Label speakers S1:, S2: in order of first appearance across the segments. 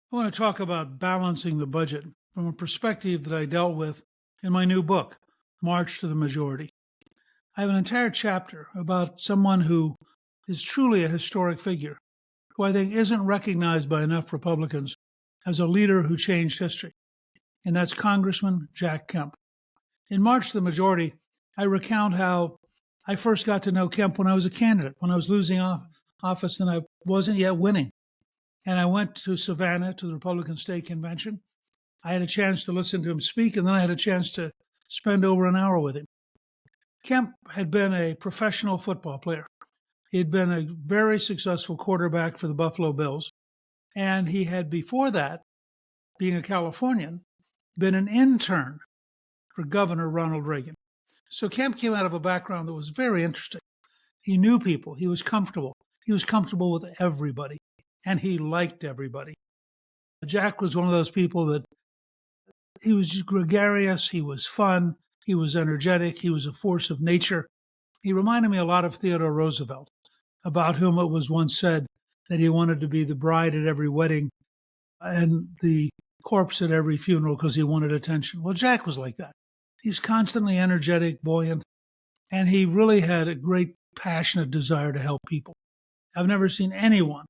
S1: I want to talk about balancing the budget from a perspective that I dealt with in my new book, March to the Majority. I have an entire chapter about someone who is truly a historic figure, who I think isn't recognized by enough Republicans as a leader who changed history, and that's Congressman Jack Kemp. In March to the Majority, I recount how I first got to know Kemp when I was a candidate, when I was losing office and I wasn't yet winning. And I went to Savannah to the Republican State Convention. I had a chance to listen to him speak, and then I had a chance to spend over an hour with him. Kemp had been a professional football player. He had been a very successful quarterback for the Buffalo Bills. And he had, before that, being a Californian, been an intern for Governor Ronald Reagan. So Kemp came out of a background that was very interesting. He knew people. He was comfortable. He was comfortable with everybody, and he liked everybody. Jack was one of those people that he was gregarious, he was fun, he was energetic, he was a force of nature. He reminded me a lot of Theodore Roosevelt, about whom it was once said that he wanted to be the bride at every wedding and the corpse at every funeral because he wanted attention. Well, Jack was like that. He was constantly energetic, buoyant, and he really had a great passionate desire to help people. I've never seen anyone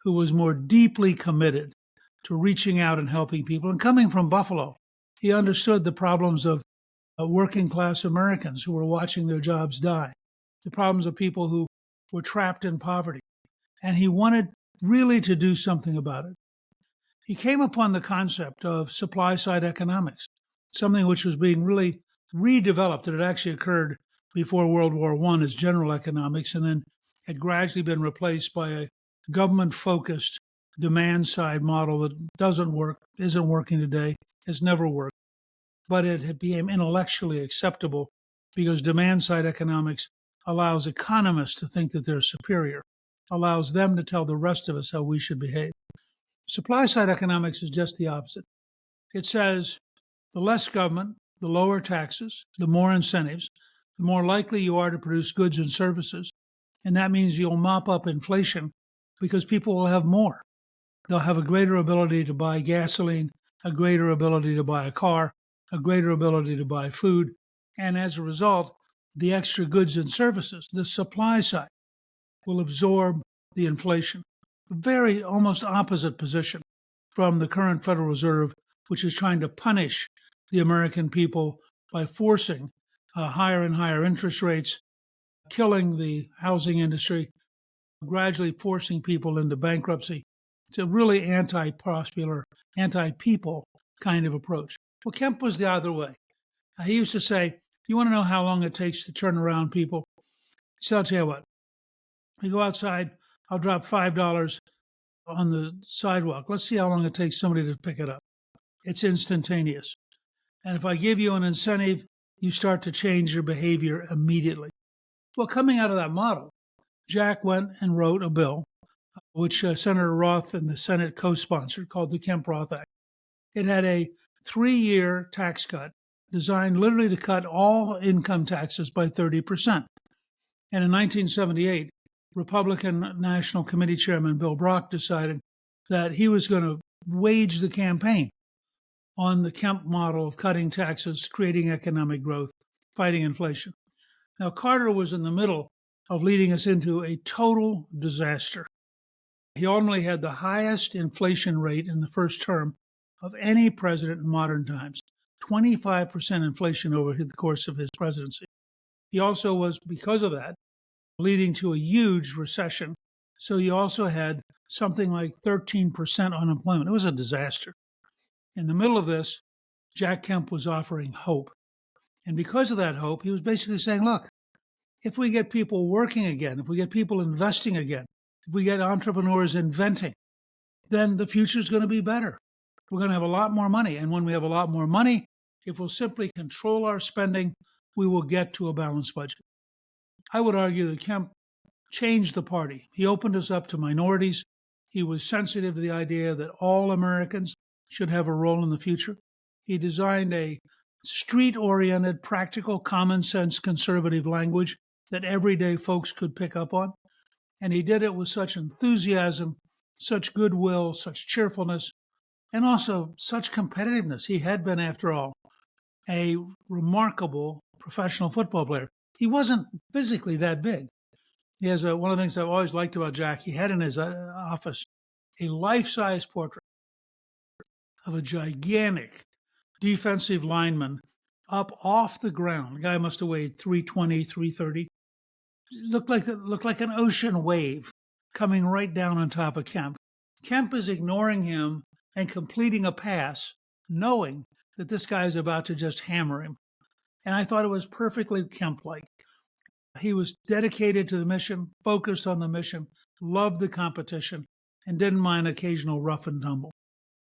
S1: who was more deeply committed to reaching out and helping people. And coming from Buffalo, he understood the problems of working class Americans who were watching their jobs die, the problems of people who were trapped in poverty. And he wanted really to do something about it. He came upon the concept of supply side economics, something which was being really redeveloped. It had actually occurred before World War I as general economics, and then had gradually been replaced by a government focused demand side model that doesn't work, isn't working today, has never worked. But it had become intellectually acceptable because demand side economics allows economists to think that they're superior, allows them to tell the rest of us how we should behave. Supply side economics is just the opposite. It says the less government, the lower taxes, the more incentives, the more likely you are to produce goods and services. And that means you'll mop up inflation because people will have more. They'll have a greater ability to buy gasoline, a greater ability to buy a car, a greater ability to buy food. And as a result, the extra goods and services, the supply side, will absorb the inflation. A very almost opposite position from the current Federal Reserve, which is trying to punish the American people by forcing higher and higher interest rates, killing the housing industry, gradually forcing people into bankruptcy. It's a really anti-popular, anti-people kind of approach. Well, Kemp was the other way. He used to say, you want to know how long it takes to turn around people? He said, I'll tell you what. You go outside, I'll drop $5 on the sidewalk. Let's see how long it takes somebody to pick it up. It's instantaneous. And if I give you an incentive, you start to change your behavior immediately. Well, coming out of that model, Jack went and wrote a bill, which Senator Roth and the Senate co-sponsored, called the Kemp-Roth Act. It had a 3-year tax cut designed literally to cut all income taxes by 30%. And in 1978, Republican National Committee Chairman Bill Brock decided that he was going to wage the campaign on the Kemp model of cutting taxes, creating economic growth, fighting inflation. Now, Carter was in the middle of leading us into a total disaster. He ultimately had the highest inflation rate in the first term of any president in modern times, 25% inflation over the course of his presidency. He also was, because of that, leading to a huge recession. So you also had something like 13% unemployment. It was a disaster. In the middle of this, Jack Kemp was offering hope. And because of that hope, he was basically saying, look, if we get people working again, if we get people investing again, if we get entrepreneurs inventing, then the future is going to be better. We're going to have a lot more money. And when we have a lot more money, if we'll simply control our spending, we will get to a balanced budget. I would argue that Kemp changed the party. He opened us up to minorities. He was sensitive to the idea that all Americans should have a role in the future. He designed a street-oriented, practical, common-sense, conservative language that everyday folks could pick up on. And he did it with such enthusiasm, such goodwill, such cheerfulness, and also such competitiveness. He had been, after all, a remarkable professional football player. He wasn't physically that big. He has one of the things I've always liked about Jack. He had in his office a life-size portrait of a gigantic defensive lineman up off the ground. The guy must have weighed 320, 330. Looked like an ocean wave coming right down on top of Kemp. Kemp is ignoring him and completing a pass, knowing that this guy is about to just hammer him. And I thought it was perfectly Kemp-like. He was dedicated to the mission, focused on the mission, loved the competition, and didn't mind occasional rough and tumble.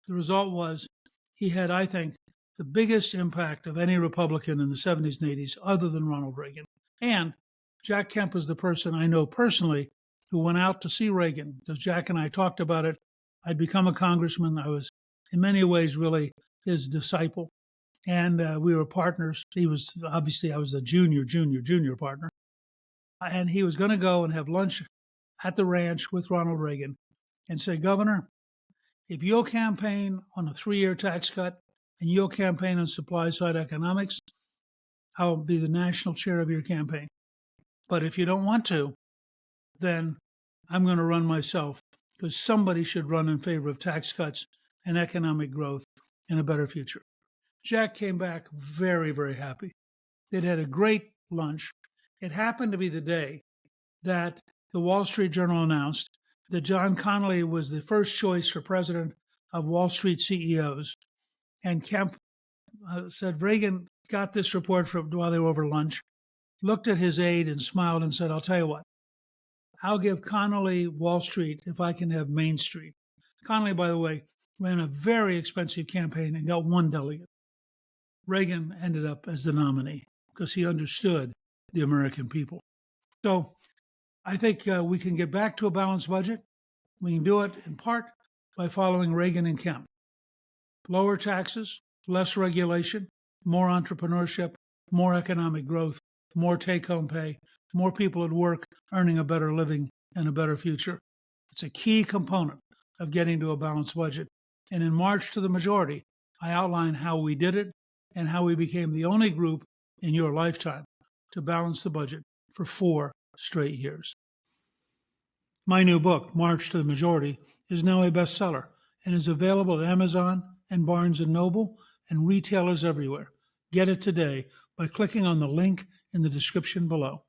S1: The result was he had, I think, the biggest impact of any Republican in the 70s and 80s other than Ronald Reagan. And Jack Kemp is the person I know personally who went out to see Reagan, because Jack and I talked about it. I'd become a congressman. I was, in many ways, really his disciple. And we were partners. He was, obviously, I was the junior partner. And he was going to go and have lunch at the ranch with Ronald Reagan and say, Governor, if you'll campaign on a 3-year tax cut and you'll campaign on supply side economics, I'll be the national chair of your campaign. But if you don't want to, then I'm going to run myself, because somebody should run in favor of tax cuts and economic growth and a better future. Jack came back very, very happy. They'd had a great lunch. It happened to be the day that the Wall Street Journal announced that John Connolly was the first choice for president of Wall Street CEOs. And Kemp said Reagan got this report while they were over lunch, looked at his aide and smiled and said, I'll tell you what, I'll give Connolly Wall Street if I can have Main Street. Connolly, by the way, ran a very expensive campaign and got 1 delegate. Reagan ended up as the nominee because he understood the American people. So I think we can get back to a balanced budget. We can do it in part by following Reagan and Kemp. Lower taxes, less regulation, more entrepreneurship, more economic growth, more take-home pay, more people at work earning a better living and a better future. It's a key component of getting to a balanced budget. And in March to the Majority, I outline how we did it and how we became the only group in your lifetime to balance the budget for 4 straight years. My new book, March to the Majority, is now a bestseller and is available at Amazon and Barnes & Noble and retailers everywhere. Get it today by clicking on the link in the description below.